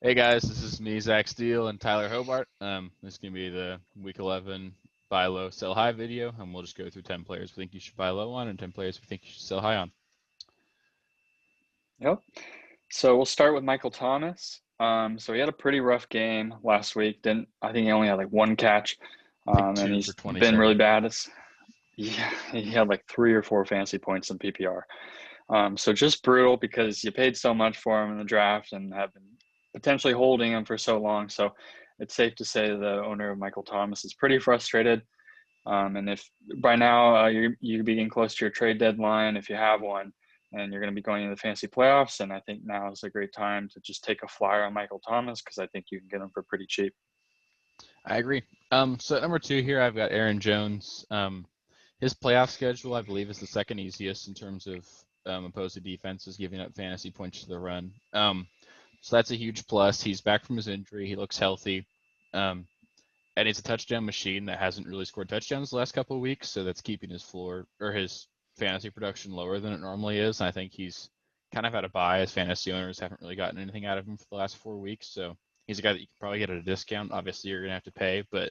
Hey guys, this is me, Zach Steele, and Tyler Hobart. This is gonna be the Week 11 buy low, sell high video, and we'll just go through 10 players we think you should buy low on, and 10 players we think you should sell high on. Yep. So we'll start with Michael Thomas. So he had a pretty rough game last week. I think he only had like one catch, I think and two for he's been really 27. bad. Yeah, he had like 3 or 4 fancy points in PPR. So just brutal because you paid so much for him in the draft and have been potentially holding him for so long. So it's safe to say the owner of Michael Thomas is pretty frustrated. And if by now you're being close to your trade deadline, if you have one, and you're going to be going into the fantasy playoffs, and I think now is a great time to just take a flyer on Michael Thomas because I think you can get him for pretty cheap. I agree. So at number 2 here, I've got Aaron Jones. His playoff schedule, I believe, is the second easiest in terms of opposing defenses giving up fantasy points to the run. So that's a huge plus. He's back from his injury. He looks healthy. Um, and he's a touchdown machine that hasn't really scored touchdowns the last couple of weeks, so that's keeping his floor or his fantasy production lower than it normally is. And I think he's kind of had a bye as fantasy owners haven't really gotten anything out of him for the last 4 weeks. So he's a guy that you can probably get at a discount. Obviously, you're gonna have to pay, but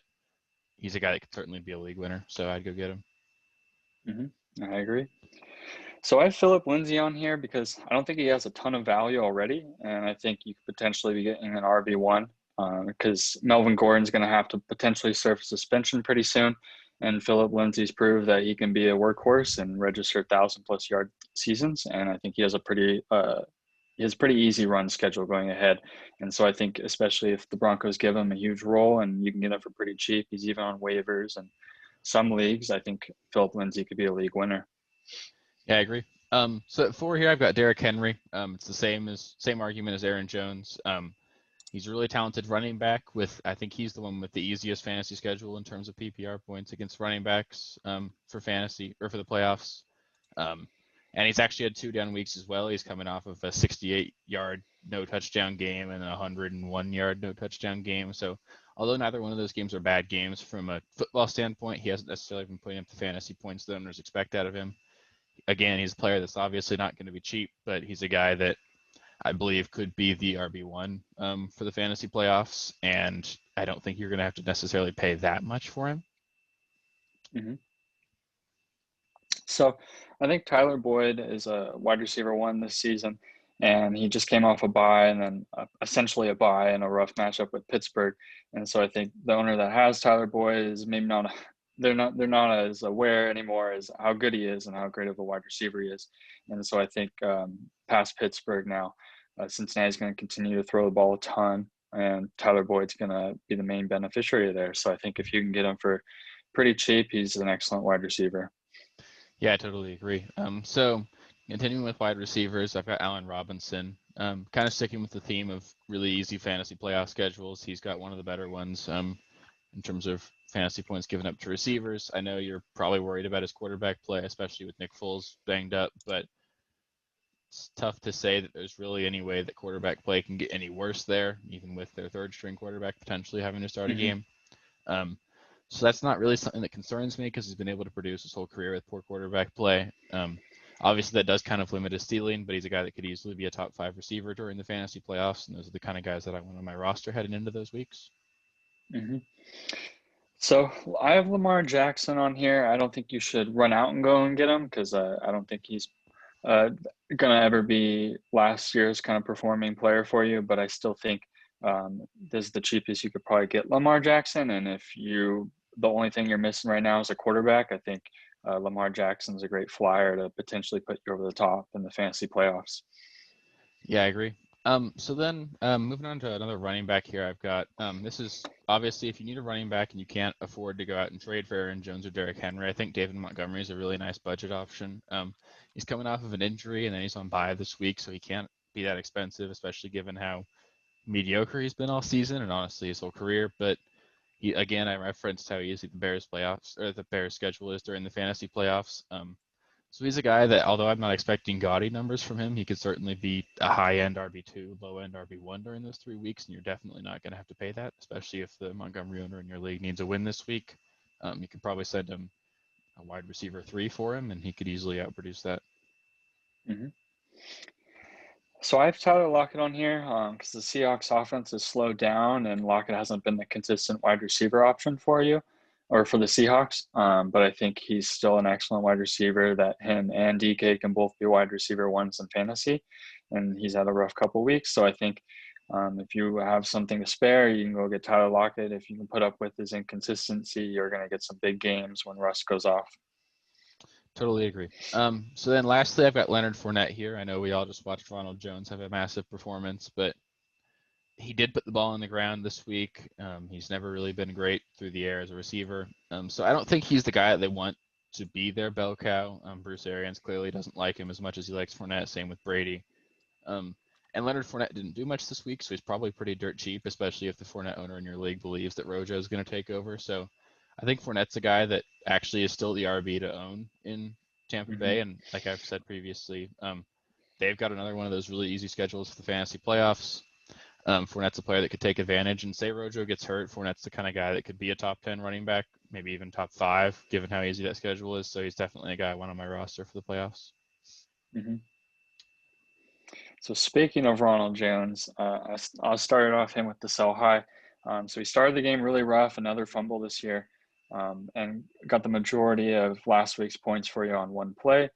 he's a guy that could certainly be a league winner. So I'd go get him. I agree. So I have Philip Lindsay on here because I don't think he has a ton of value already, and I think you could potentially be getting an RB1 because Melvin Gordon's going to have to potentially serve suspension pretty soon, and Philip Lindsay's proved that he can be a workhorse and register 1,000+ yard seasons, and I think he has pretty easy run schedule going ahead, and so I think especially if the Broncos give him a huge role and you can get him for pretty cheap, he's even on waivers and some leagues. I think Philip Lindsay could be a league winner. Yeah, I agree. So at 4 here, I've got Derrick Henry. It's the same argument as Aaron Jones. He's a really talented running back with, I think he's the one with the easiest fantasy schedule in terms of PPR points against running backs for fantasy or for the playoffs. Um, and he's actually had 2 down weeks as well. He's coming off of a 68-yard no touchdown game and a 101-yard no touchdown game. So although neither one of those games are bad games from a football standpoint, he hasn't necessarily been putting up the fantasy points the owners expect out of him. Again, he's a player that's obviously not going to be cheap, but he's a guy that I believe could be the RB1 for the fantasy playoffs, and I don't think you're going to have to necessarily pay that much for him. Mm-hmm. So I think Tyler Boyd is a wide receiver one this season, and he just came off a bye and then essentially a bye in a rough matchup with Pittsburgh. And so I think the owner that has Tyler Boyd is maybe not they're not as aware anymore as how good he is and how great of a wide receiver he is. And so I think past Pittsburgh now, Cincinnati's going to continue to throw the ball a ton, and Tyler Boyd's going to be the main beneficiary there. So I think if you can get him for pretty cheap, he's an excellent wide receiver. Yeah, I totally agree. So continuing with wide receivers, I've got Allen Robinson. Kind of sticking with the theme of really easy fantasy playoff schedules. He's got one of the better ones in terms of fantasy points given up to receivers. I know you're probably worried about his quarterback play, especially with Nick Foles banged up, but it's tough to say that there's really any way that quarterback play can get any worse there, even with their third string quarterback potentially having to start a Mm-hmm. game. Um, so that's not really something that concerns me because he's been able to produce his whole career with poor quarterback play. Obviously, that does kind of limit his ceiling, but he's a guy that could easily be a top 5 receiver during the fantasy playoffs, and those are the kind of guys that I want on my roster heading into those weeks. Mm-hmm. So I have Lamar Jackson on here. I don't think you should run out and go and get him because I don't think he's uh, going to ever be last year's kind of performing player for you. But I still think this is the cheapest you could probably get Lamar Jackson. And if the only thing you're missing right now is a quarterback, I think Lamar Jackson's a great flyer to potentially put you over the top in the fantasy playoffs. Yeah, I agree. So then moving on to another running back here, I've got this is obviously if you need a running back and you can't afford to go out and trade for Aaron Jones or Derrick Henry, I think David Montgomery is a really nice budget option. He's coming off of an injury and then he's on bye this week, so he can't be that expensive, especially given how mediocre he's been all season and honestly his whole career. But again, I referenced how easy the Bears playoffs or the Bears schedule is during the fantasy playoffs. So he's a guy that, although I'm not expecting gaudy numbers from him, he could certainly be a high-end RB2, low-end RB1 during those 3 weeks, and you're definitely not going to have to pay that, especially if the Montgomery owner in your league needs a win this week. You could probably send him a wide receiver 3 for him, and he could easily outproduce that. Mm-hmm. So I've Tyler Lockett on here because the Seahawks offense is slowed down and Lockett hasn't been the consistent wide receiver option for you or for the Seahawks. But I think he's still an excellent wide receiver that him and DK can both be wide receiver ones in fantasy. And he's had a rough couple weeks. So I think if you have something to spare, you can go get Tyler Lockett. If you can put up with his inconsistency, you're going to get some big games when Russ goes off. Totally agree. So then lastly, I've got Leonard Fournette here. I know we all just watched Ronald Jones have a massive performance, but he did put the ball on the ground this week. He's never really been great through the air as a receiver. So I don't think he's the guy that they want to be their bell cow. Bruce Arians clearly doesn't like him as much as he likes Fournette, same with Brady. And Leonard Fournette didn't do much this week, so he's probably pretty dirt cheap, especially if the Fournette owner in your league believes that Rojo is going to take over. So I think Fournette's a guy that actually is still the RB to own in Tampa Bay. And like I've said previously, they've got another one of those really easy schedules for the fantasy playoffs. Fournette's a player that could take advantage, and say Rojo gets hurt, Fournette's the kind of guy that could be a top 10 running back, maybe even top 5, given how easy that schedule is. So he's definitely a guy I want on my roster for the playoffs. So speaking of Ronald Jones, I'll start off him with the sell high. So he started the game really rough, another fumble this year, and got the majority of last week's points for you on one play.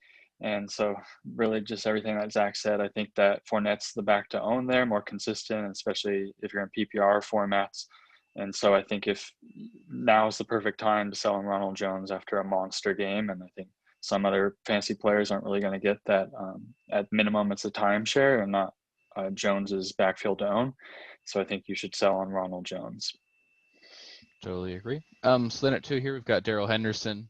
And so really just everything that Zach said, I think that Fournette's the back to own there, more consistent, especially if you're in PPR formats. And so I think if now is the perfect time to sell in Ronald Jones after a monster game. And I think some other fantasy players aren't really going to get that. At minimum, it's a timeshare and not Jones's backfield to own. So I think you should sell on Ronald Jones. Totally agree. So then at 2 here, we've got Daryl Henderson.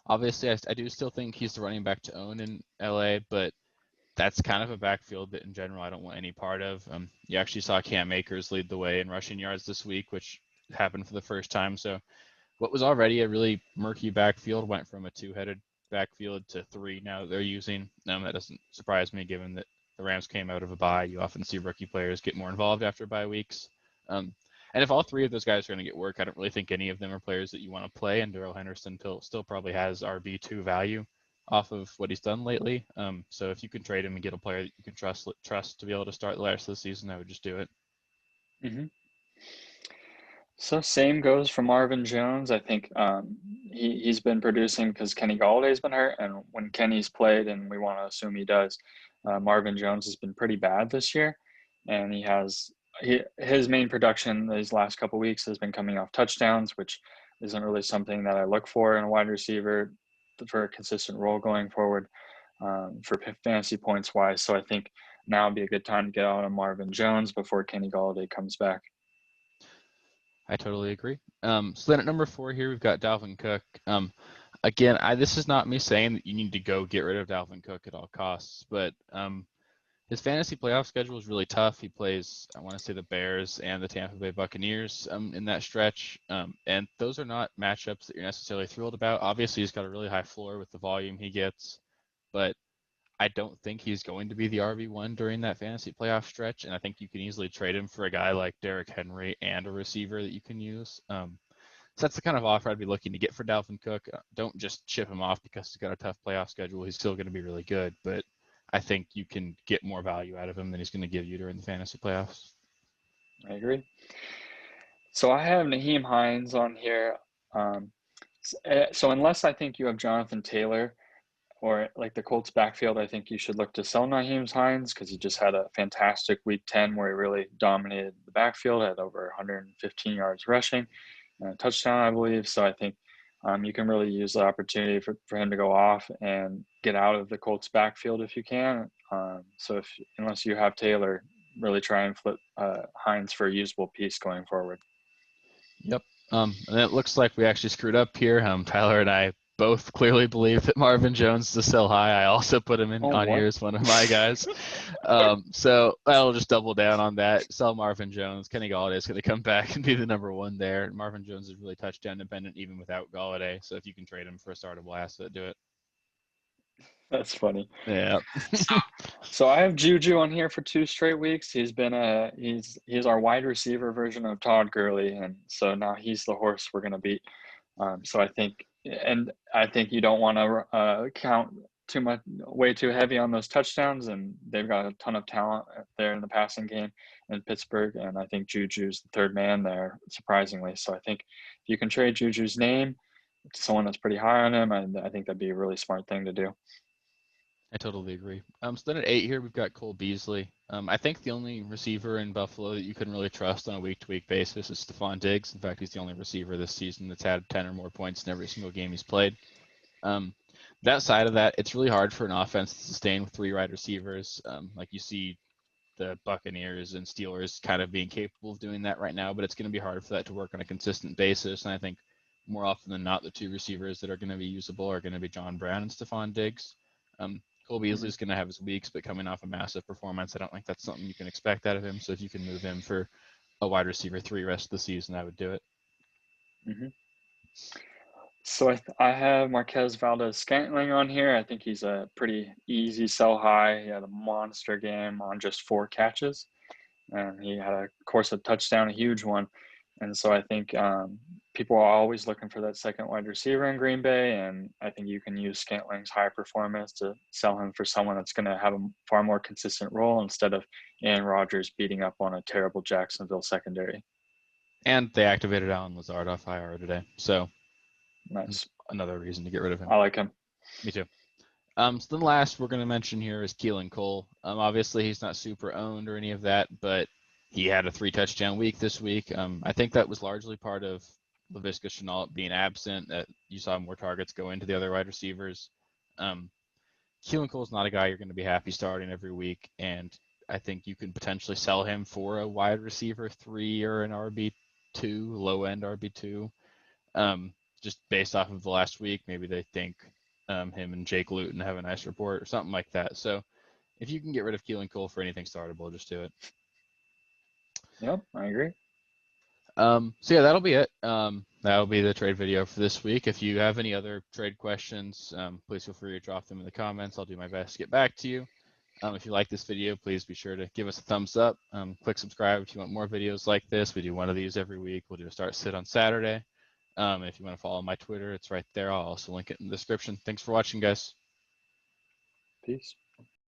Obviously, I do still think he's the running back to own in LA, but that's kind of a backfield that in general I don't want any part of. You actually saw Cam Akers lead the way in rushing yards this week, which happened for the first time. So what was already a really murky backfield went from a 2-headed backfield to 3 now that they're using. That doesn't surprise me given that the Rams came out of a bye. You often see rookie players get more involved after bye weeks. And if all 3 of those guys are going to get work, I don't really think any of them are players that you want to play. And Daryl Henderson still probably has RB2 value off of what he's done lately. So if you can trade him and get a player that you can trust to be able to start the rest of the season, I would just do it. So same goes for Marvin Jones. I think he's been producing because Kenny Galladay's been hurt, and when Kenny's played, and we want to assume he does, Marvin Jones has been pretty bad this year, and his main production these last couple weeks has been coming off touchdowns, which isn't really something that I look for in a wide receiver for a consistent role going forward for fantasy points wise. So I think now would be a good time to get out on Marvin Jones before Kenny Galladay comes back. I totally agree. So then at number 4 here, we've got Dalvin Cook. Again, this is not me saying that you need to go get rid of Dalvin Cook at all costs, but his fantasy playoff schedule is really tough. He plays, I want to say, the Bears and the Tampa Bay Buccaneers in that stretch, and those are not matchups that you're necessarily thrilled about. Obviously, he's got a really high floor with the volume he gets, but I don't think he's going to be the RB1 during that fantasy playoff stretch, and I think you can easily trade him for a guy like Derrick Henry and a receiver that you can use. So that's the kind of offer I'd be looking to get for Dalvin Cook. Don't just ship him off because he's got a tough playoff schedule. He's still going to be really good, but I think you can get more value out of him than he's going to give you during the fantasy playoffs. I agree. So I have Nahim Heinz on here. So unless I think you have Jonathan Taylor or like the Colts backfield, I think you should look to sell Nahim Heinz because he just had a fantastic week 10 where he really dominated the backfield, had over 115 yards rushing and a touchdown, I believe. So I think you can really use the opportunity for him to go off and get out of the Colts backfield if you can. So unless you have Taylor, really try and flip Heinz for a usable piece going forward. Yep. And it looks like we actually screwed up here. Tyler and I both clearly believe that Marvin Jones is a sell high. I also put him on here as one of my guys. So I'll just double down on that. Sell Marvin Jones. Kenny Galladay is going to come back and be the number 1 there. Marvin Jones is really touchdown dependent even without Galladay. So if you can trade him for a startable asset, do it. That's funny. Yeah. So I have Juju on here for 2 straight weeks. He's our wide receiver version of Todd Gurley, and so now he's the horse we're going to beat. So I think you don't want to count way too heavy on those touchdowns, and they've got a ton of talent there in the passing game in Pittsburgh. And I think Juju's the third man there, surprisingly. So I think if you can trade Juju's name to someone that's pretty high on him, I think that'd be a really smart thing to do. I totally agree. So then at 8 here, we've got Cole Beasley. I think the only receiver in Buffalo that you can really trust on a week-to-week basis is Stefan Diggs. In fact, he's the only receiver this season that's had 10 or more points in every single game he's played. That side of that, it's really hard for an offense to sustain with 3 wide receivers. Like you see the Buccaneers and Steelers kind of being capable of doing that right now, but it's going to be hard for that to work on a consistent basis. And I think more often than not, the 2 receivers that are going to be usable are going to be John Brown and Stefan Diggs. Cole Beasley is going to have his weeks, but coming off a massive performance, I don't think that's something you can expect out of him. So if you can move him for a wide receiver 3 rest of the season, I would do it. Mm-hmm. So I have Marquez, Valdez, Scantling on here. I think he's a pretty easy sell high. He had a monster game on just 4 catches, and he had of course a touchdown, a huge one. And so I think people are always looking for that second wide receiver in Green Bay, and I think you can use Scantling's high performance to sell him for someone that's going to have a far more consistent role instead of Aaron Rodgers beating up on a terrible Jacksonville secondary. And they activated Alan Lazard off IR today, so nice. Another reason to get rid of him. I like him. Me too. So then last we're going to mention here is Keelan Cole. Obviously he's not super owned or any of that, but he had a 3-touchdown week this week. I think that was largely part of Laviska Shenault being absent, that you saw more targets go into the other wide receivers. Keelan Cole's not a guy you're going to be happy starting every week, and I think you can potentially sell him for a wide receiver 3 or an RB2, low-end RB2. Just based off of the last week, maybe they think him and Jake Luton have a nice report or something like that. So if you can get rid of Keelan Cole for anything startable, just do it. Yep, I agree. So yeah, that'll be it. That'll be the trade video for this week. If you have any other trade questions, please feel free to drop them in the comments. I'll do my best to get back to you. If you like this video, please be sure to give us a thumbs up. Click subscribe if you want more videos like this. We do one of these every week. We'll do a start sit on Saturday. If you want to follow my Twitter, it's right there. I'll also link it in the description. Thanks for watching, guys. Peace.